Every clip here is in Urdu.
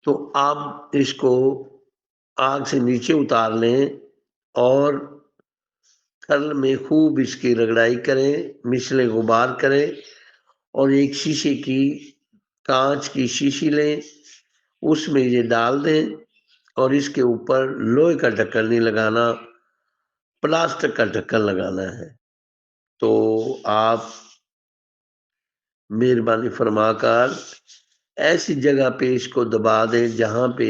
تو آپ اس کو آگ سے نیچے اتار لیں اور کھل میں خوب اس کی رگڑائی کریں، مسلے غبار کریں اور ایک شیشے کی کانچ کی شیشی لیں، اس میں یہ ڈال دیں اور اس کے اوپر لوہے کا ڈھکن نہیں لگانا، پلاسٹک کا ڈھکن لگانا ہے۔ تو آپ مہربانی فرما کر ایسی جگہ پہ اس کو دبا دیں جہاں پہ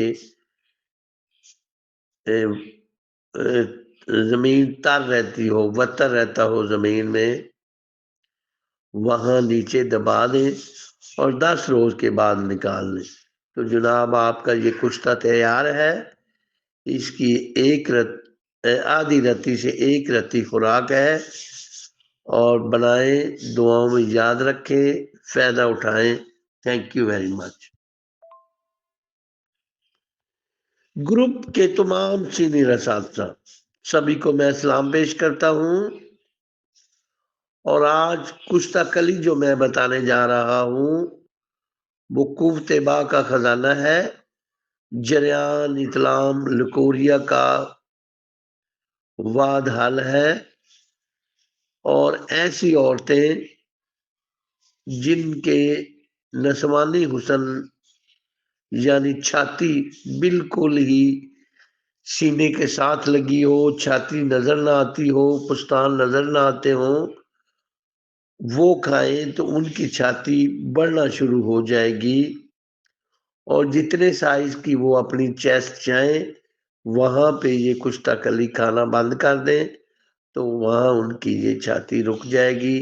زمین تر رہتی ہو، وتر رہتا ہو زمین میں، وہاں نیچے دبا دیں اور 10 روز کے بعد نکال لیں۔ تو جناب آپ کا یہ کشتہ تیار ہے۔ اس کی آدھی رتی سے 1 رتی خوراک ہے، اور بنائیں، دعاؤں میں یاد رکھیں، فائدہ اٹھائیں۔ Thank you very much. Group کے تمام سینئر اساتذہ سبھی کو میں سلام پیش کرتا ہوں، اور آج کشتہ کلی جو میں بتانے جا رہا ہوں وہ قوت با کا خزانہ ہے، جریان اطلام لکوریا کا واد حل ہے، اور ایسی عورتیں جن کے نسوانی حسن یعنی چھاتی بالکل ہی سینے کے ساتھ لگی ہو، چھاتی نظر نہ آتی ہو، پستان نظر نہ آتے ہوں، وہ کھائیں تو ان کی چھاتی بڑھنا شروع ہو جائے گی، اور جتنے سائز کی وہ اپنی چیسٹ چاہیں وہاں پہ یہ کشتہ کلی کھانا بند کر دیں تو وہاں ان کی یہ چھاتی رک جائے گی،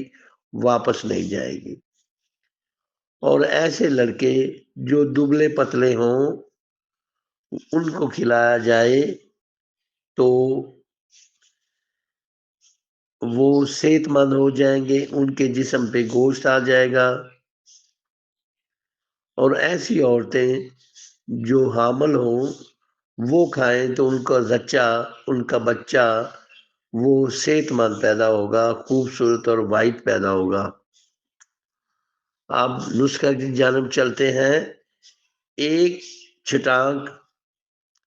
واپس نہیں جائے گی۔ اور ایسے لڑکے جو دبلے پتلے ہوں ان کو کھلایا جائے تو وہ صحت مند ہو جائیں گے، ان کے جسم پہ گوشت آ جائے گا۔ اور ایسی عورتیں جو حامل ہوں وہ کھائیں تو ان کا زچہ، ان کا بچہ وہ صحت مند پیدا ہوگا، خوبصورت اور وائٹ پیدا ہوگا۔ آپ نسخہ کی جانب چلتے ہیں۔ 1 چھٹانک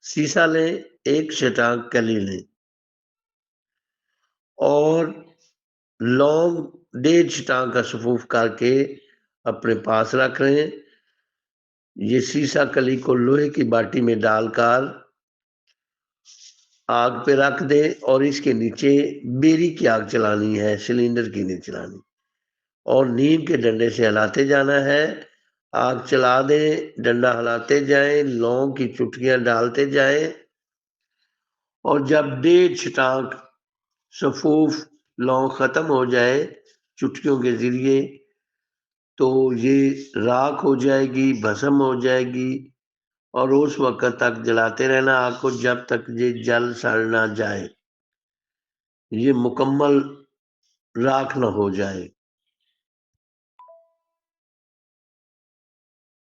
سیسا لیں، 1 چھٹانک کلی لیں، اور لونگ 1.5 چھٹانک کا سفوف کر کے اپنے پاس رکھ لیں۔ یہ سیسا کلی کو لوہے کی باٹی میں ڈال کر آگ پہ رکھ دیں، اور اس کے نیچے بیری کی آگ چلانی ہے، سلنڈر کی نہیں چلانی، اور نیم کے ڈنڈے سے ہلاتے جانا ہے۔ آگ چلا دیں، ڈنڈا ہلاتے جائیں، لونگ کی چٹکیاں ڈالتے جائیں، اور جب 1.5 چھٹانک سفوف لونگ ختم ہو جائے چٹکیوں کے ذریعے تو یہ راکھ ہو جائے گی، بھسم ہو جائے گی، اور اس وقت تک جلاتے رہنا آگ کو جب تک یہ جل سڑ نہ جائے، یہ مکمل راکھ نہ ہو جائے۔